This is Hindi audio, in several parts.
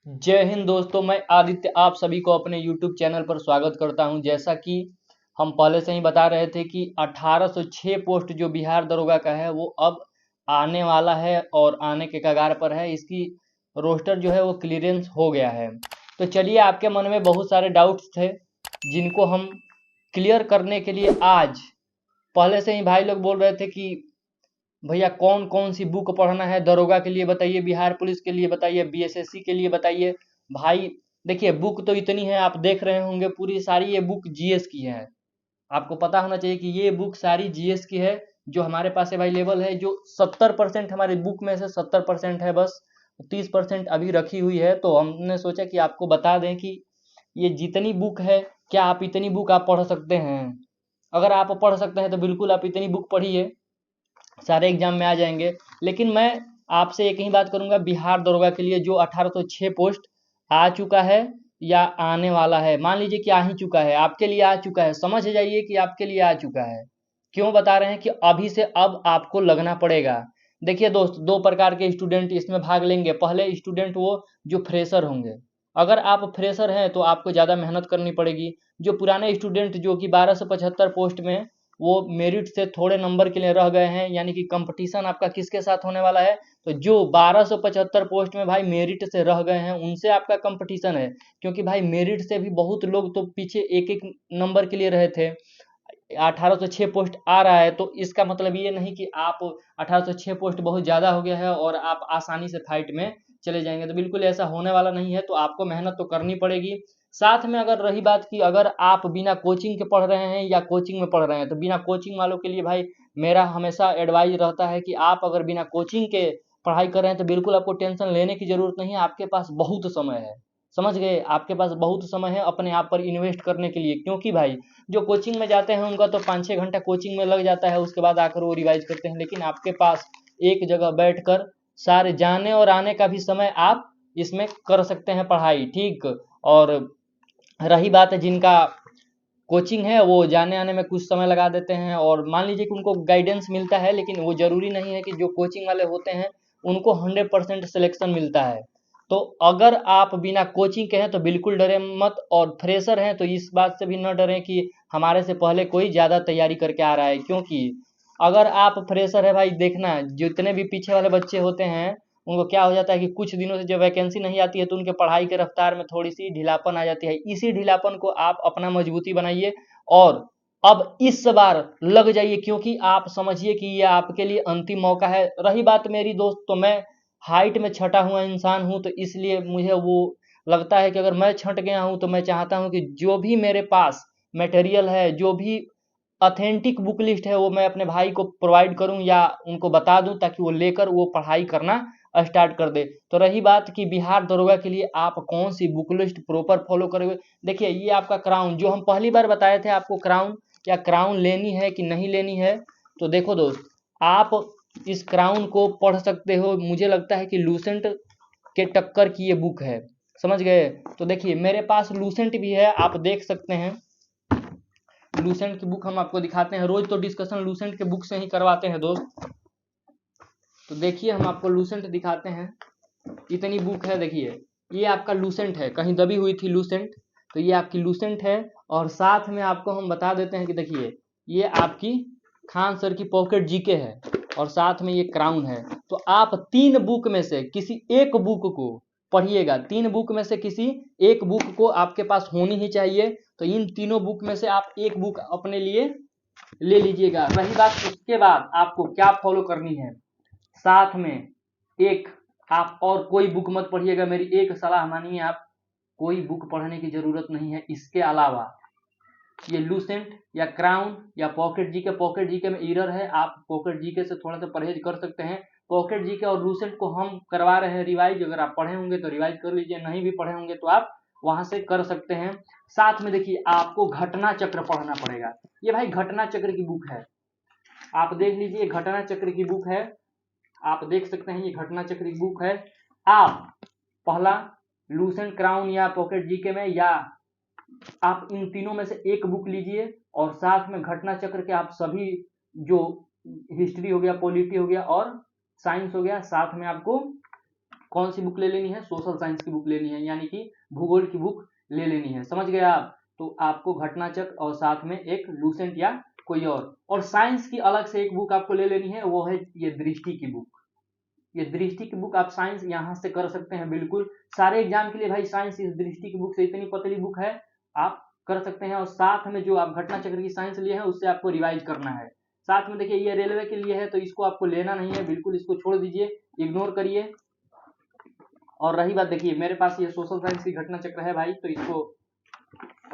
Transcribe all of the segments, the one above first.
जय हिंद दोस्तों, मैं आदित्य आप सभी को अपने YouTube चैनल पर स्वागत करता हूं। जैसा कि हम पहले से ही बता रहे थे कि 1806 पोस्ट जो बिहार दरोगा का है वो अब आने वाला है और आने के कगार पर है। इसकी रोस्टर जो है वो क्लियरेंस हो गया है। तो चलिए, आपके मन में बहुत सारे डाउट्स थे जिनको हम क्लियर करने के लिए आज पहले से ही भाई लोग बोल रहे थे कि भैया कौन कौन सी बुक पढ़ना है, दरोगा के लिए बताइए, बिहार पुलिस के लिए बताइए, बीएसएससी के लिए बताइए। भाई देखिए, बुक तो इतनी है, आप देख रहे होंगे पूरी सारी ये बुक जीएस की है। आपको पता होना चाहिए कि ये बुक सारी जीएस की है जो हमारे पास अवेलेबल है। जो 70% हमारी बुक में से 70% है, बस 30% अभी रखी हुई है। तो हमने सोचा कि आपको बता दें कि ये जितनी बुक है, क्या आप इतनी बुक आप पढ़ सकते हैं? अगर आप पढ़ सकते हैं तो बिल्कुल आप इतनी बुक पढ़िए, सारे एग्जाम में आ जाएंगे। लेकिन मैं आपसे एक ही बात करूंगा, बिहार दरोगा के लिए जो 1806 पोस्ट आ चुका है या आने वाला है, मान लीजिए कि आ ही चुका है, आपके लिए आ चुका है, समझ जाइए कि आपके लिए आ चुका है। क्यों बता रहे हैं कि अभी से अब आपको लगना पड़ेगा। देखिए दोस्त, दो प्रकार के स्टूडेंट इसमें भाग लेंगे। पहले स्टूडेंट वो जो फ्रेशर होंगे। अगर आप फ्रेशर हैं तो आपको ज़्यादा मेहनत करनी पड़ेगी। जो पुराने स्टूडेंट जो कि 1275 पोस्ट में वो मेरिट से थोड़े नंबर के लिए रह गए हैं, यानी कि कंपटीशन आपका किसके साथ होने वाला है? तो जो 1275 पोस्ट में भाई मेरिट से रह गए हैं उनसे आपका कंपटीशन है। क्योंकि भाई मेरिट से भी बहुत लोग तो पीछे एक एक नंबर के लिए रहे थे। 1806 पोस्ट आ रहा है तो इसका मतलब ये नहीं कि आप 1806 पोस्ट बहुत ज़्यादा हो गया है और आप आसानी से फाइट में चले जाएंगे। तो बिल्कुल ऐसा होने वाला नहीं है। तो आपको मेहनत तो करनी पड़ेगी। साथ में अगर रही बात कि अगर आप बिना कोचिंग के पढ़ रहे हैं या कोचिंग में पढ़ रहे हैं, तो बिना कोचिंग वालों के लिए भाई मेरा हमेशा एडवाइज रहता है कि आप अगर बिना कोचिंग के पढ़ाई कर रहे हैं तो बिल्कुल आपको टेंशन लेने की ज़रूरत नहीं है। आपके पास बहुत समय है, समझ गए? आपके पास बहुत समय है अपने आप पर इन्वेस्ट करने के लिए। क्योंकि भाई जो कोचिंग में जाते हैं उनका तो 5-6 घंटा कोचिंग में लग जाता है, उसके बाद आकर वो रिवाइज करते हैं। लेकिन आपके पास एक जगह बैठकर सारे जाने और आने का भी समय आप इसमें कर सकते हैं पढ़ाई, ठीक। और रही बात है जिनका कोचिंग है वो जाने आने में कुछ समय लगा देते हैं और मान लीजिए कि उनको गाइडेंस मिलता है, लेकिन वो ज़रूरी नहीं है कि जो कोचिंग वाले होते हैं उनको 100% सिलेक्शन मिलता है। तो अगर आप बिना कोचिंग के हैं तो बिल्कुल डरें मत, और फ्रेशर हैं तो इस बात से भी न डरें कि हमारे से पहले कोई ज़्यादा तैयारी करके आ रहा है। क्योंकि अगर आप फ्रेशर है भाई, देखना जितने भी पीछे वाले बच्चे होते हैं उनको क्या हो जाता है कि कुछ दिनों से जब वैकेंसी नहीं आती है तो उनके पढ़ाई के रफ्तार में थोड़ी सी ढीलापन आ जाती है। इसी ढीलापन को आप अपना मजबूती बनाइए और अब इस बार लग जाइए, क्योंकि आप समझिए कि ये आपके लिए अंतिम मौका है। रही बात मेरी दोस्त, तो मैं हाइट में छटा हुआ इंसान हूँ, तो इसलिए मुझे वो लगता है कि अगर मैं छट गया हूँ तो मैं चाहता हूँ कि जो भी मेरे पास मटेरियल है, जो भी ऑथेंटिक बुक लिस्ट है, वो मैं अपने भाई को प्रोवाइड करूं या उनको बता दूं ताकि वो लेकर वो पढ़ाई करना स्टार्ट कर दे। तो रही बात कि बिहार दरोगा के लिए आप कौन सी बुक लिस्ट प्रॉपर फॉलो करोगे। देखिए, ये आपका क्राउन जो हम पहली बार बताए थे आपको, क्राउन या क्राउन लेनी है कि नहीं लेनी है। तो देखो दोस्त, आप इस क्राउन को पढ़ सकते हो। मुझे लगता है कि लूसेंट के टक्कर की ये बुक है, समझ गए? तो देखिए, मेरे पास लूसेंट भी है, आप देख सकते हैं। लूसेंट की बुक हम आपको दिखाते हैं, रोज तो डिस्कशन लूसेंट के बुक से ही करवाते हैं दोस्त। तो देखिए, हम आपको लूसेंट दिखाते हैं। इतनी बुक है, देखिए ये आपका लूसेंट है, कहीं दबी हुई थी लूसेंट, तो ये आपकी लूसेंट है। और साथ में आपको हम बता देते हैं कि देखिए ये आपकी खान सर की पॉकेट जीके है और साथ में ये क्राउन है। तो आप तीन बुक में से किसी एक बुक को पढ़िएगा। तीन बुक में से किसी एक बुक को आपके पास होनी ही चाहिए। तो इन तीनों बुक में से आप एक बुक अपने लिए ले लीजिएगा। रही बात उसके बाद आपको क्या फॉलो करनी है, साथ में एक आप और कोई बुक मत पढ़िएगा, मेरी एक सलाह मानिए आप, कोई बुक पढ़ने की जरूरत नहीं है इसके अलावा। ये लूसेंट या क्राउन या पॉकेट जीके, पॉकेट जीके में एरर है, आप पॉकेट जीके से थोड़ा सा परहेज कर सकते हैं। पॉकेट जीके और लूसेंट को हम करवा रहे हैं रिवाइज, अगर आप पढ़े होंगे तो रिवाइज कर लीजिए, नहीं भी पढ़े होंगे तो आप वहां से कर सकते हैं। साथ में देखिए, आपको घटना चक्र पढ़ना पड़ेगा। ये भाई घटना चक्र की बुक है, आप देख लीजिए, घटना चक्र की बुक है, आप देख सकते हैं ये घटना चक्र की बुक है। आप पहला लूसेंट, क्राउन या पॉकेट जीके में, या आप इन तीनों में से एक बुक लीजिए और साथ में घटना चक्र के आप सभी जो हिस्ट्री हो गया, पॉलिटी हो गया और साइंस हो गया, साथ में आपको कौन सी बुक ले लेनी है, सोशल साइंस की बुक लेनी है, यानी कि भूगोल की बुक ले लेनी है, समझ गए आप। तो आपको घटना चक्र और साथ में एक लूसेंट या कोई और साइंस की अलग से एक बुक आपको ले लेनी है, वो है ये दृष्टि की बुक। ये दृष्टि की बुक आप साइंस यहाँ से कर सकते हैं बिल्कुल सारे एग्जाम के लिए भाई। साइंस इस दृष्टि की बुक से, इतनी पतली बुक है, आप कर सकते हैं। और साथ में जो आप घटना चक्र की साइंस लिए हैं उससे आपको रिवाइज करना है। साथ में देखिए ये रेलवे के लिए है तो इसको आपको लेना नहीं है, बिल्कुल इसको छोड़ दीजिए, इग्नोर करिए। और रही बात, देखिए मेरे पास ये सोशल साइंस की घटना चक्र है भाई, तो इसको,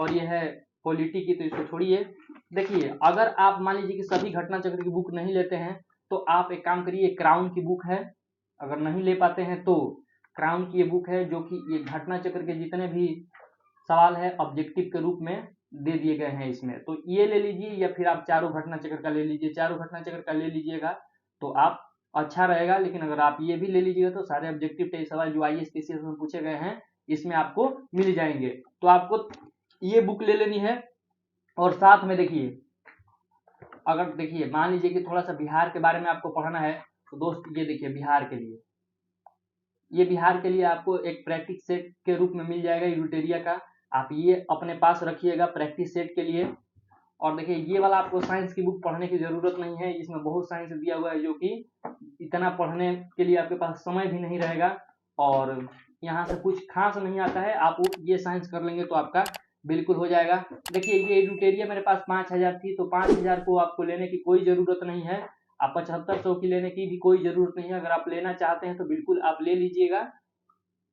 और ये है पॉलिटी की, तो इसको छोड़िए। देखिए अगर आप मान लीजिए कि सभी घटना चक्र की बुक नहीं लेते हैं तो आप एक काम करिए, क्राउन की बुक है, अगर नहीं ले पाते हैं तो क्राउन की ये बुक है, जो कि ये घटना चक्र के जितने भी सवाल है ऑब्जेक्टिव के रूप में दे दिए गए हैं इसमें, तो ये ले लीजिए, या फिर आप चारों घटना चक्र का ले लीजिए, चारों घटना चक्र का ले लीजिएगा तो आप अच्छा रहेगा। लेकिन अगर आप ये भी ले लीजिएगा तो सारे ऑब्जेक्टिव टेस्ट सवाल जो IAS PCS में पूछे गए हैं इसमें आपको मिल जाएंगे। तो आपको ये बुक ले लेनी है। और साथ में देखिए, अगर देखिए मान लीजिए कि थोड़ा सा बिहार के बारे में आपको पढ़ना है तो दोस्त ये देखिए बिहार के लिए, ये बिहार के लिए आपको एक प्रैक्टिस सेट के रूप में मिल जाएगा यूटेरिया का, आप ये अपने पास रखिएगा प्रैक्टिस सेट के लिए। और देखिए ये वाला आपको साइंस की बुक पढ़ने की जरूरत नहीं है, इसमें बहुत साइंस दिया हुआ है जो कि इतना पढ़ने के लिए आपके पास समय भी नहीं रहेगा और यहाँ से कुछ खास नहीं आता है। आप ये साइंस कर लेंगे तो आपका बिल्कुल हो जाएगा। देखिए ये यूटेरिया मेरे पास 5000 थी, तो 5000 को आपको लेने की कोई जरूरत नहीं है, आप 7500 की लेने की भी कोई जरूरत नहीं है। अगर आप लेना चाहते हैं तो बिल्कुल आप ले लीजिएगा।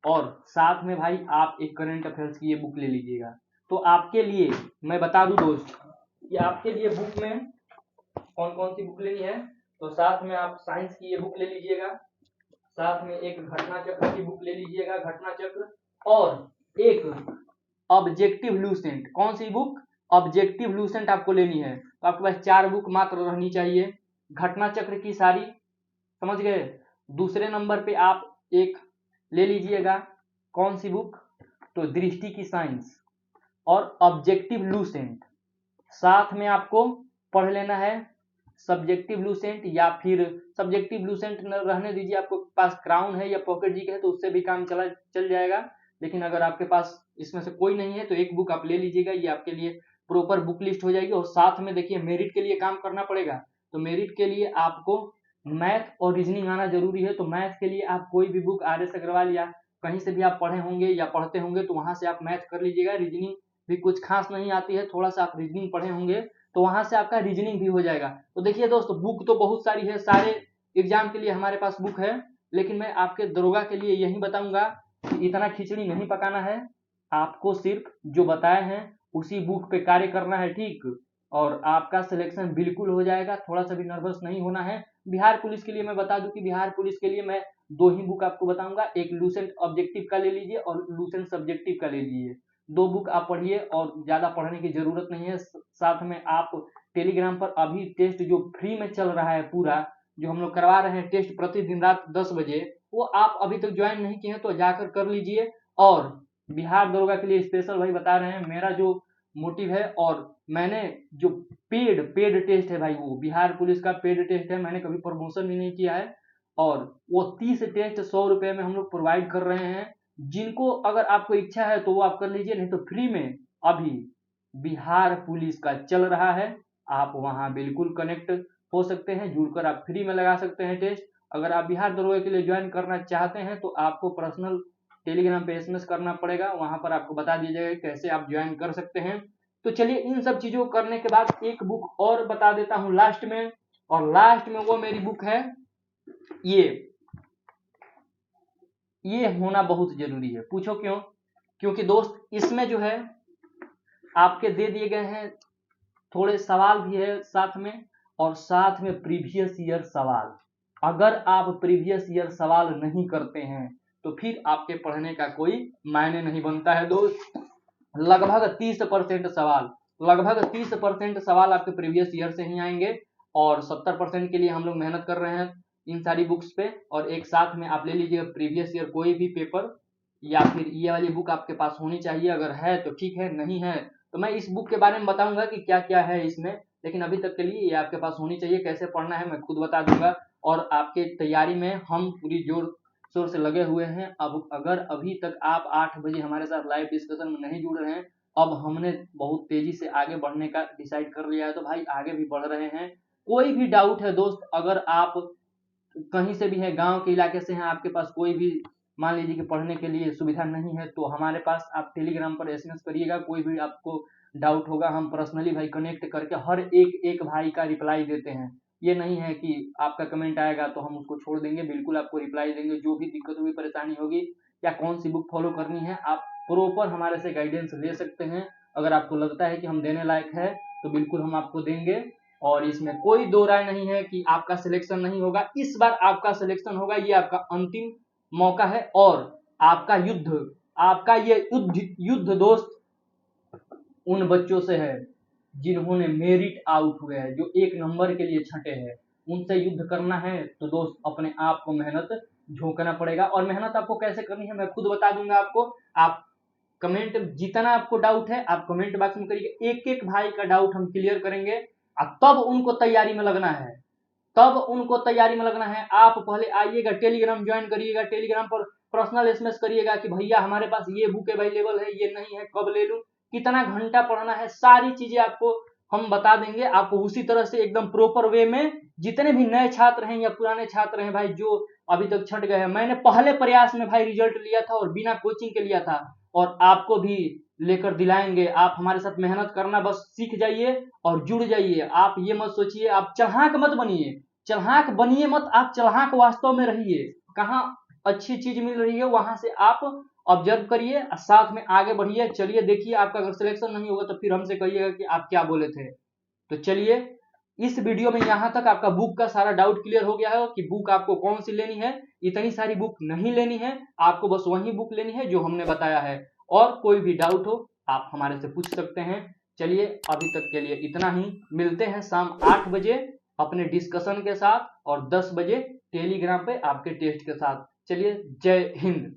और साथ में भाई आप एक करंट अफेयर्स की ये बुक ले लीजिएगा। तो आपके लिए मैं बता दूं दोस्त, कि आपके लिए बुक में कौन कौन सी बुक लेनी है, तो साथ में आप साइंस की ये बुक ले लीजिएगा, साथ में एक घटना चक्र की बुक ले लीजिएगा, घटना चक्र, और एक ऑब्जेक्टिव लूसेंट। कौन सी बुक? ऑब्जेक्टिव लूसेंट आपको लेनी है। तो आपके पास 4 बुक मात्र रहनी चाहिए, घटना चक्र की सारी, समझ गए। दूसरे नंबर पे आप एक ले लीजिएगा, कौन सी बुक? तो दृष्टि की साइंस और ऑब्जेक्टिव लूसेंट। साथ में आपको पढ़ लेना है सब्जेक्टिव लूसेंट, या फिर सब्जेक्टिव लूसेंट न रहने दीजिए, आपको पास क्राउन है या पॉकेट जी है तो उससे भी काम चल जाएगा। लेकिन अगर आपके पास इसमें से कोई नहीं है तो एक बुक आप ले लीजिएगा, ये आपके लिए प्रॉपर बुक लिस्ट हो जाएगी। और साथ में देखिए मेरिट के लिए काम करना पड़ेगा, तो मेरिट के लिए आपको मैथ और रीजनिंग आना जरूरी है। तो मैथ के लिए आप कोई भी बुक RS अग्रवाल या कहीं से भी आप पढ़े होंगे या पढ़ते होंगे तो वहां से आप मैथ कर लीजिएगा। रीजनिंग भी कुछ खास नहीं आती है, थोड़ा सा आप रीजनिंग पढ़े होंगे तो वहां से आपका रीजनिंग भी हो जाएगा। तो देखिए दोस्तों बुक तो बहुत सारी है, सारे एग्जाम के लिए हमारे पास बुक है, लेकिन मैं आपके दरोगा के लिए यही बताऊंगा कि इतना खिचड़ी नहीं पकाना है, आपको सिर्फ जो बताए हैं उसी बुक पे कार्य करना है, ठीक। और आपका सिलेक्शन बिल्कुल हो जाएगा, थोड़ा सा भी नर्वस नहीं होना है। बिहार पुलिस के लिए मैं बता दूं कि बिहार पुलिस के लिए मैं 2 ही बुक आपको बताऊंगा, एक लूसेंट ऑब्जेक्टिव का ले लीजिए और लूसेंट सब्जेक्टिव का ले लीजिए। 2 बुक आप पढ़िए और ज्यादा पढ़ने की जरूरत नहीं है। साथ में आप टेलीग्राम पर अभी टेस्ट जो फ्री में चल रहा है पूरा, जो हम लोग करवा रहे हैं टेस्ट प्रतिदिन रात 10 बजे, वो आप अभी तक ज्वाइन नहीं किए हैं तो जाकर कर लीजिए। और बिहार दरोगा के लिए स्पेशल भाई बता रहे हैं, मेरा जो मोटिव है, और मैंने जो पेड टेस्ट है भाई, वो बिहार पुलिस का पेड टेस्ट है, मैंने कभी प्रमोशन भी नहीं किया है। और वो 30 टेस्ट 100 रुपए में हम लोग प्रोवाइड कर रहे हैं। जिनको अगर आपको इच्छा है तो वो आप कर लीजिए, नहीं तो फ्री में अभी बिहार पुलिस का चल रहा है, आप वहां बिल्कुल कनेक्ट हो सकते हैं, जुड़कर आप फ्री में लगा सकते हैं टेस्ट। अगर आप बिहार दरोगा के लिए ज्वाइन करना चाहते हैं तो आपको पर्सनल टेलीग्राम पे SMS करना पड़ेगा, वहां पर आपको बता दिया जाएगा कैसे आप ज्वाइन कर सकते हैं। तो चलिए इन सब चीजों को करने के बाद एक बुक और बता देता हूं लास्ट में, और लास्ट में वो मेरी बुक है, ये होना बहुत जरूरी है। पूछो क्यों? क्योंकि दोस्त इसमें जो है आपके दे दिए गए हैं थोड़े सवाल भी है साथ में, और साथ में प्रीवियस ईयर सवाल। अगर आप प्रीवियस ईयर सवाल नहीं करते हैं तो फिर आपके पढ़ने का कोई मायने नहीं बनता है दोस्त। लगभग 30% सवाल, लगभग 30% सवाल आपके प्रीवियस ईयर से ही आएंगे, और 70% के लिए हम लोग मेहनत कर रहे हैं इन सारी बुक्स पे। और एक साथ में आप ले लीजिएगा प्रीवियस ईयर कोई भी पेपर, या फिर ये वाली बुक आपके पास होनी चाहिए, अगर है तो ठीक है, नहीं है तो मैं इस बुक के बारे में बताऊंगा कि क्या क्या है इसमें, लेकिन अभी तक के लिए ये आपके पास होनी चाहिए। कैसे पढ़ना है मैं खुद बता दूंगा, और आपके तैयारी में हम पूरी जोर शोर से लगे हुए हैं। अब अगर अभी तक आप 8 बजे हमारे साथ लाइव डिस्कशन में नहीं जुड़ रहे हैं, अब हमने बहुत तेजी से आगे बढ़ने का डिसाइड कर लिया है, तो भाई आगे भी बढ़ रहे हैं। कोई भी डाउट है दोस्त, अगर आप कहीं से भी हैं, गांव के इलाके से हैं, आपके पास कोई भी मान लीजिए कि पढ़ने के लिए सुविधा नहीं है, तो हमारे पास आप टेलीग्राम पर एसएमएस करिएगा। कोई भी आपको डाउट होगा, हम पर्सनली भाई कनेक्ट करके हर एक भाई का रिप्लाई देते हैं। ये नहीं है कि आपका कमेंट आएगा तो हम उसको छोड़ देंगे, बिल्कुल आपको रिप्लाई देंगे। जो भी दिक्कत होगी, परेशानी होगी, या कौन सी बुक फॉलो करनी है, आप प्रॉपर हमारे से गाइडेंस ले सकते हैं। अगर आपको लगता है कि हम देने लायक है तो बिल्कुल हम आपको देंगे, और इसमें कोई दो राय नहीं है कि आपका सिलेक्शन नहीं होगा। इस बार आपका सिलेक्शन होगा, ये आपका अंतिम मौका है। और आपका ये युद्ध दोस्त उन बच्चों से है जिन्होंने मेरिट आउट हुए हैं, जो 1 नंबर के लिए छंटे हैं। उनसे युद्ध करना है तो दोस्त अपने आप को मेहनत झोंकना पड़ेगा। और मेहनत आपको कैसे करनी है मैं खुद बता दूंगा आपको। आप कमेंट, जितना आपको डाउट है आप कमेंट बॉक्स में करिए, एक भाई का डाउट हम क्लियर करेंगे। तब उनको तैयारी में लगना है, आप पहले आइएगा, टेलीग्राम ज्वाइन करिएगा, टेलीग्राम पर पर्सनल एसएमएस करिएगा कि भैया हमारे पास ये बुक अवेलेबल है, ये नहीं है, कब ले लूं, कितना घंटा पढ़ना है, सारी चीजें आपको हम बता देंगे। आपको उसी तरह से एकदम प्रॉपर वे में, जितने भी नए छात्र हैं या पुराने छात्र हैं भाई जो अभी तक छट गए हैं, मैंने पहले प्रयास में भाई रिजल्ट लिया था और बिना कोचिंग के लिया था, और आपको भी लेकर दिलाएंगे। आप हमारे साथ मेहनत करना बस सीख जाइए और जुड़ जाइए। आप ये मत सोचिए, आप चढ़ाक मत बनिए, आप चढ़ाक वास्तव में रहिए। कहाँ अच्छी चीज मिल रही है वहां से आप ऑब्जर्व करिए, साथ में आगे बढ़िए। चलिए देखिए, आपका अगर सिलेक्शन नहीं होगा तो फिर हमसे कहिएगा कि आप क्या बोले थे। तो चलिए, इस वीडियो में यहाँ तक आपका बुक का सारा डाउट क्लियर हो गया है कि बुक आपको कौन सी लेनी है। इतनी सारी बुक नहीं लेनी है, आपको बस वही बुक लेनी है जो हमने बताया है। और कोई भी डाउट हो आप हमारे से पूछ सकते हैं। चलिए अभी तक के लिए इतना ही, मिलते हैं शाम 8 बजे अपने डिस्कशन के साथ, और 10 बजे टेलीग्राम पे आपके टेस्ट के साथ। चलिए, जय हिंद।